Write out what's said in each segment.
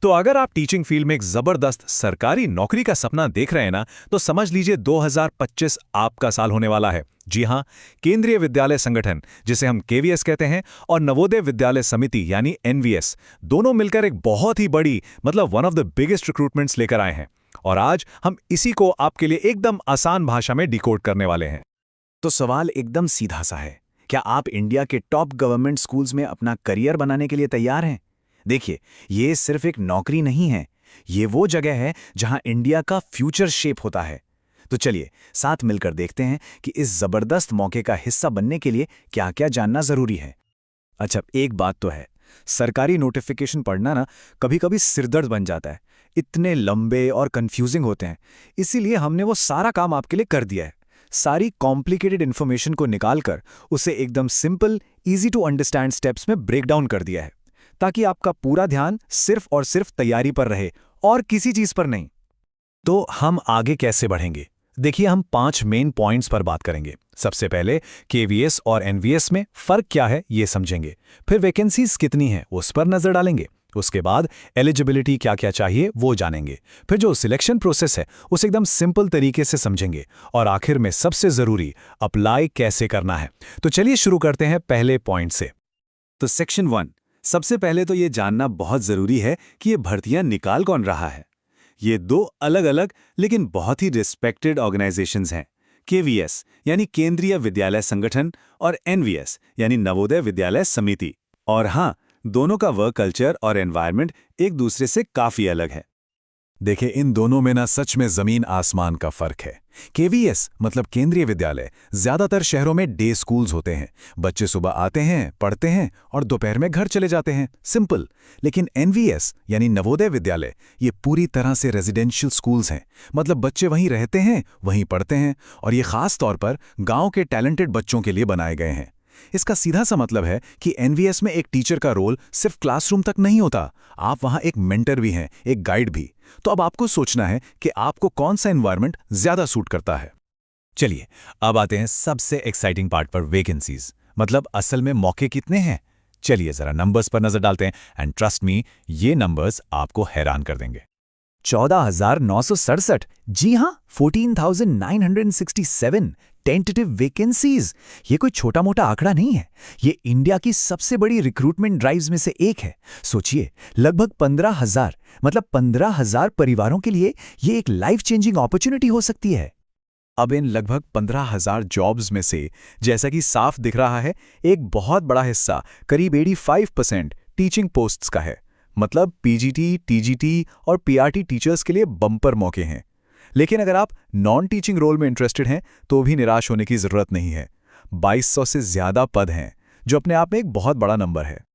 तो अगर आप टीचिंग फील्ड में एक जबरदस्त सरकारी नौकरी का सपना देख रहे हैं ना, तो समझ लीजिए 2025 आपका साल होने वाला है। जी हां, केंद्रीय विद्यालय संगठन, जिसे हम केवीएस कहते हैं, और नवोदय विद्यालय समिति यानी एनवीएस, दोनों मिलकर एक बहुत ही बड़ी, मतलब one of the biggest recruitments लेकर आए हैं। और आज हम इसी को आपके लिए एकदम आसान भाषा में डिकोड करने वाले हैं। तो सवाल एकदम सीधा सा है, क्या आप इंडिया के टॉप गवर्नमेंट स्कूल्स में अपना करियर बनाने के लिए तैयार हैं? देखिए, ये सिर्फ एक नौकरी नहीं है, ये वो जगह है जहां इंडिया का फ्यूचर शेप होता है। तो चलिए साथ मिलकर देखते हैं कि इस जबरदस्त मौके का हिस्सा बनने के लिए क्या-क्या जानना जरूरी है। अच्छा, एक बात तो है, सरकारी नोटिफिकेशन पढ़ना ना कभी-कभी सिरदर्द बन जाता है। इतने लंबे और कंफ्यूजिंग होते हैं, इसीलिए हमने वो सारा काम आपके लिए कर दिया है। सारी कॉम्प्लिकेटेड इन्फॉर्मेशन को निकालकर उसे एकदम simple, easy to understand steps में ब्रेक डाउन कर दिया है, ताकि आपका पूरा ध्यान सिर्फ और सिर्फ तैयारी पर रहे और किसी चीज पर नहीं। तो हम आगे कैसे बढ़ेंगे? देखिए, हम 5 मेन पॉइंट्स पर बात करेंगे। सबसे पहले केवीएस और एनवीएस में फर्क क्या है ये समझेंगे। फिर वैकेंसीज कितनी हैं उस पर नजर डालेंगे। उसके बाद एलिजिबिलिटी क्या क्या चाहिए वो जानेंगे। फिर जो सिलेक्शन प्रोसेस है उसे एकदम सिंपल तरीके से समझेंगे। और आखिर में सबसे जरूरी, अप्लाई कैसे करना है। तो चलिए शुरू करते हैं पहले पॉइंट से। तो सेक्शन 1, सबसे पहले तो ये जानना बहुत जरूरी है कि ये भर्तियां निकाल कौन रहा है। ये 2 अलग अलग लेकिन बहुत ही रिस्पेक्टेड ऑर्गेनाइजेशंस हैं। केवीएस यानी केंद्रीय विद्यालय संगठन और एनवीएस यानी नवोदय विद्यालय समिति। और हाँ, दोनों का वर्क कल्चर और एनवायरनमेंट एक दूसरे से काफी अलग है। देखिए, इन दोनों में ना सच में जमीन आसमान का फर्क है। केवीएस मतलब केंद्रीय विद्यालय, ज्यादातर शहरों में डे स्कूल्स होते हैं। बच्चे सुबह आते हैं, पढ़ते हैं और दोपहर में घर चले जाते हैं, सिंपल। लेकिन एनवीएस यानी नवोदय विद्यालय, ये पूरी तरह से रेजिडेंशियल स्कूल्स हैं। मतलब बच्चे वहीं रहते हैं, वहीं पढ़ते हैं, और ये खास तौर पर गांव के टैलेंटेड बच्चों के लिए बनाए गए हैं। इसका सीधा सा मतलब है कि एनवीएस में एक टीचर का रोल सिर्फ क्लासरूम तक नहीं होता, आप वहां एक मेंटर भी हैं, एक गाइड भी। तो अब आपको सोचना है कि आपको कौन सा एनवायरनमेंट ज्यादा सूट करता है। चलिए अब आते हैं सबसे एक्साइटिंग पार्ट पर, वैकेंसीज, मतलब असल में मौके कितने हैं। चलिए जरा नंबर्स पर नजर डालते हैं, एंड ट्रस्ट मी, ये नंबर्स आपको हैरान कर देंगे। 14,967, जी हां, 14,967 टेंटेटिव वैकेंसीज। ये कोई छोटा मोटा आंकड़ा नहीं है, ये इंडिया की सबसे बड़ी रिक्रूटमेंट ड्राइव्स में से एक है। सोचिए, लगभग 15,000, मतलब 15,000 परिवारों के लिए ये एक लाइफ चेंजिंग अपॉर्चुनिटी हो सकती है। अब इन लगभग 15,000 जॉब्स में से, जैसा कि साफ दिख रहा है, एक बहुत बड़ा हिस्सा, करीब 85% टीचिंग पोस्ट्स का है। मतलब पीजीटी, टीजीटी और पीआरटी टीचर्स के लिए बम्पर मौके हैं। लेकिन अगर आप नॉन टीचिंग रोल में इंटरेस्टेड हैं तो भी निराश होने की जरूरत नहीं है। 2200 से ज्यादा पद हैं, जो अपने आप में एक बहुत बड़ा नंबर है।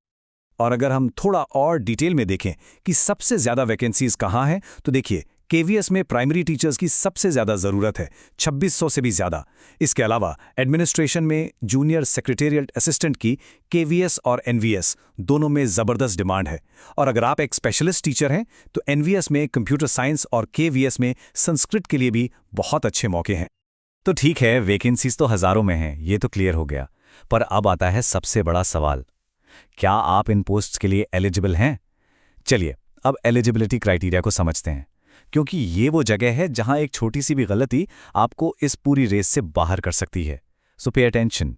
और अगर हम थोड़ा और डिटेल में देखें कि सबसे ज्यादा वैकेंसीज कहां हैं, तो देखिए, केवीएस में प्राइमरी टीचर्स की सबसे ज्यादा जरूरत है, 2600 से भी ज्यादा। इसके अलावा एडमिनिस्ट्रेशन में जूनियर सेक्रेटेरियल असिस्टेंट की केवीएस और एनवीएस दोनों में जबरदस्त डिमांड है। और अगर आप एक स्पेशलिस्ट टीचर हैं तो एनवीएस में कंप्यूटर साइंस और केवीएस में संस्कृत के लिए भी बहुत अच्छे मौके हैं। तो ठीक है, वैकेंसीज तो हजारों में हैं, ये तो क्लियर हो गया। पर अब आता है सबसे बड़ा सवाल, क्या आप इन पोस्ट्स के लिए एलिजिबल हैं? चलिए अब एलिजिबिलिटी क्राइटेरिया को समझते हैं, क्योंकि ये वो जगह है जहां एक छोटी सी भी गलती आपको इस पूरी रेस से बाहर कर सकती है। सो पे अटेंशन।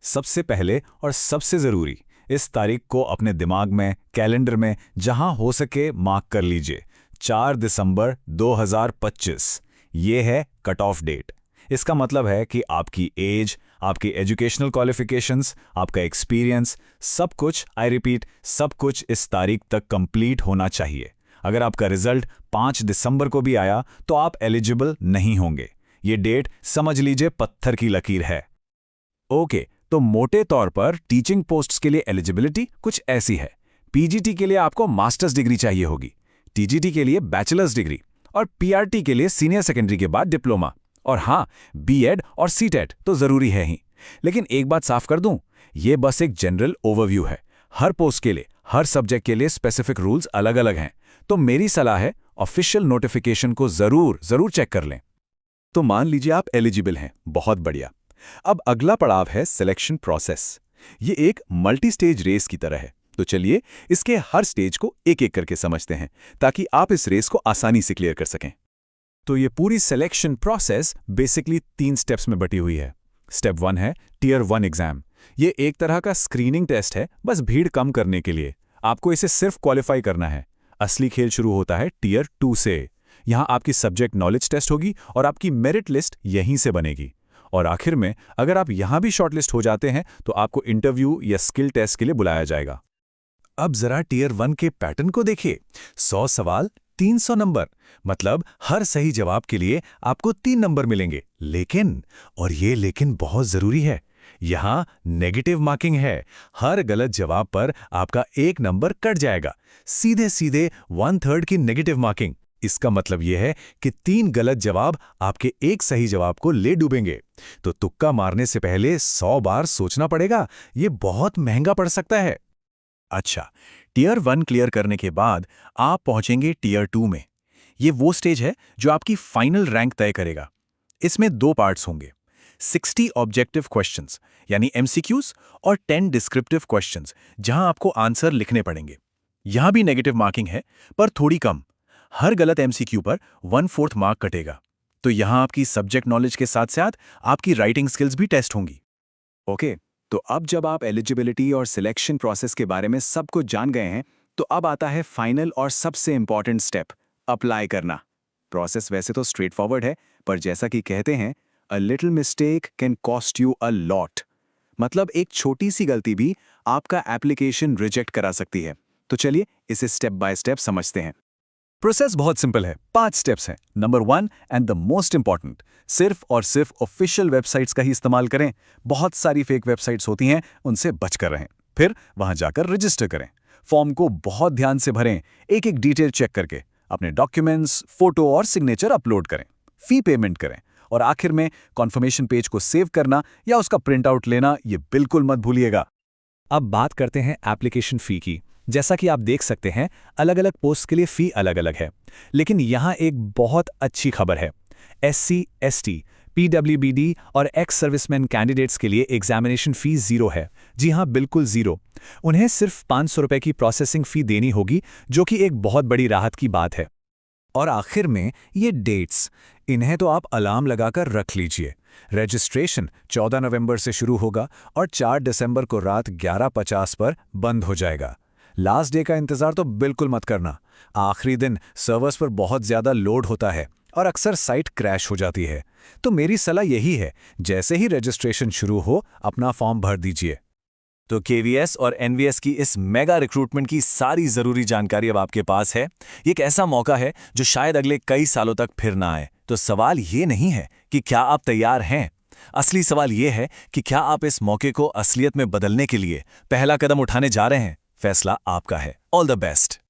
सबसे पहले और सबसे जरूरी, इस तारीख को अपने दिमाग में, कैलेंडर में जहां हो सके मार्क कर लीजिए। 4 दिसंबर 2025 ये है कट ऑफ डेट। इसका मतलब है कि आपकी एज, आपकी एजुकेशनल क्वालिफिकेशंस, आपका एक्सपीरियंस, सब कुछ, आई रिपीट, सब कुछ इस तारीख तक कंप्लीट होना चाहिए। अगर आपका रिजल्ट 5 दिसंबर को भी आया तो आप एलिजिबल नहीं होंगे। ये डेट समझ लीजिए पत्थर की लकीर है। ओके, तो मोटे तौर पर टीचिंग पोस्ट्स के लिए एलिजिबिलिटी कुछ ऐसी है। पीजीटी के लिए आपको मास्टर्स डिग्री चाहिए होगी, टीजीटी के लिए बैचलर्स डिग्री, और पीआरटी के लिए सीनियर सेकेंडरी के बाद डिप्लोमा। और हाँ, बीएड और सीटेट तो जरूरी है ही। लेकिन एक बात साफ कर दूं, ये बस एक जनरल ओवरव्यू है। हर पोस्ट के लिए, हर सब्जेक्ट के लिए स्पेसिफिक रूल्स अलग अलग हैं। तो मेरी सलाह है, ऑफिशियल नोटिफिकेशन को जरूर चेक कर लें। तो मान लीजिए आप एलिजिबल हैं, बहुत बढ़िया। अब अगला पड़ाव है सिलेक्शन प्रोसेस। ये एक मल्टी स्टेज रेस की तरह है। तो चलिए इसके हर स्टेज को एक एक करके समझते हैं ताकि आप इस रेस को आसानी से क्लियर कर सकें। तो ये पूरी सिलेक्शन प्रोसेस बेसिकली 3 स्टेप्स में बटी हुई है। स्टेप 1 है टियर 1 एग्जाम। ये एक तरह का स्क्रीनिंग टेस्ट है, बस भीड़ कम करने के लिए। आपको इसे सिर्फ क्वालिफाई करना है। असली खेल शुरू होता है टियर 2 से। यहाँ आपकी सब्जेक्ट नॉलेज टेस्ट होगी और आपकी मेरिट लिस्ट यहीं से बनेगी। और आखिर में अगर आप यहाँ भी शॉर्टलिस्ट हो जाते हैं तो आपको इंटरव्यू या स्किल टेस्ट के लिए बुलाया जाएगा। अब जरा टियर 1 के पैटर्न को देखिए। 100 सवाल 300 नंबर, मतलब हर सही जवाब के लिए आपको 3 नंबर मिलेंगे। लेकिन, और ये लेकिन बहुत जरूरी है, यहां नेगेटिव मार्किंग है। हर गलत जवाब पर आपका 1 नंबर कट जाएगा। सीधे सीधे 1/3 की नेगेटिव मार्किंग। इसका मतलब यह है कि 3 गलत जवाब आपके 1 सही जवाब को ले डूबेंगे। तो तुक्का मारने से पहले 100 बार सोचना पड़ेगा। ये बहुत महंगा पड़ सकता है। अच्छा, टियर 1 क्लियर करने के बाद आप पहुंचेंगे टियर 2 में। ये वो स्टेज है जो आपकी फाइनल रैंक तय करेगा। इसमें 2 पार्ट्स होंगे, 60 ऑब्जेक्टिव क्वेश्चंस यानी MCQs और 10 डिस्क्रिप्टिव क्वेश्चंस जहां आपको आंसर लिखने पड़ेंगे। यहां भी नेगेटिव मार्किंग है, पर थोड़ी कम। हर गलत MCQ पर 1/4 मार्क कटेगा। तो यहां आपकी सब्जेक्ट नॉलेज के साथ साथ आपकी राइटिंग स्किल्स भी टेस्ट होंगी। ओके, तो अब जब आप एलिजिबिलिटी और सिलेक्शन प्रोसेस के बारे में सब कुछ जान गए हैं, तो अब आता है फाइनल और सबसे इंपॉर्टेंट स्टेप, अप्लाई करना। प्रोसेस वैसे तो स्ट्रेट फॉरवर्ड है, पर जैसा कि कहते हैं, a little mistake can cost you a lot. मतलब एक छोटी सी गलती भी आपका एप्लीकेशन रिजेक्ट करा सकती है। तो चलिए इसे स्टेप बाय स्टेप समझते हैं। प्रोसेस बहुत सिंपल है, 5 स्टेप्स हैं। Number 1 and the most important, सिर्फ और सिर्फ ऑफिशियल वेबसाइट्स का ही इस्तेमाल करें। बहुत सारी फेक वेबसाइट्स होती हैं, उनसे बचकर रहें। फिर वहां जाकर रजिस्टर करें। फॉर्म को बहुत ध्यान से भरें, एक एक डिटेल चेक करके। अपने डॉक्यूमेंट्स, फोटो और सिग्नेचर अपलोड करें। फी पेमेंट करें और आखिर में कॉन्फर्मेशन पेज को सेव करना या उसका प्रिंट आउट लेना, ये बिल्कुल मत भूलिएगा। अब बात करते हैं एप्लीकेशन फ़ी की। जैसा कि आप देख सकते हैं, अलग अलग पोस्ट के लिए फ़ी अलग अलग है। लेकिन यहाँ एक बहुत अच्छी खबर है। SC, ST, PWBD और एक्स सर्विसमैन कैंडिडेट्स के लिए एग्जामिनेशन फ़ी 0 है। जी हाँ, बिल्कुल 0। उन्हें सिर्फ 500 रुपये की प्रोसेसिंग फ़ी देनी होगी, जो कि एक बहुत बड़ी राहत की बात है। और आखिर में ये डेट्स, इन्हें तो आप अलार्म लगाकर रख लीजिए। रजिस्ट्रेशन 14 नवंबर से शुरू होगा और 4 दिसंबर को रात 11:50 पर बंद हो जाएगा। लास्ट डे का इंतज़ार तो बिल्कुल मत करना। आखिरी दिन सर्वर्स पर बहुत ज़्यादा लोड होता है और अक्सर साइट क्रैश हो जाती है। तो मेरी सलाह यही है, जैसे ही रजिस्ट्रेशन शुरू हो, अपना फॉर्म भर दीजिए। तो KVS और NVS की इस मेगा रिक्रूटमेंट की सारी ज़रूरी जानकारी अब आपके पास है। ये एक ऐसा मौका है जो शायद अगले कई सालों तक फिर ना आए। तो सवाल ये नहीं है कि क्या आप तैयार हैं, असली सवाल ये है कि क्या आप इस मौके को असलियत में बदलने के लिए पहला कदम उठाने जा रहे हैं। फैसला आपका है। All the best.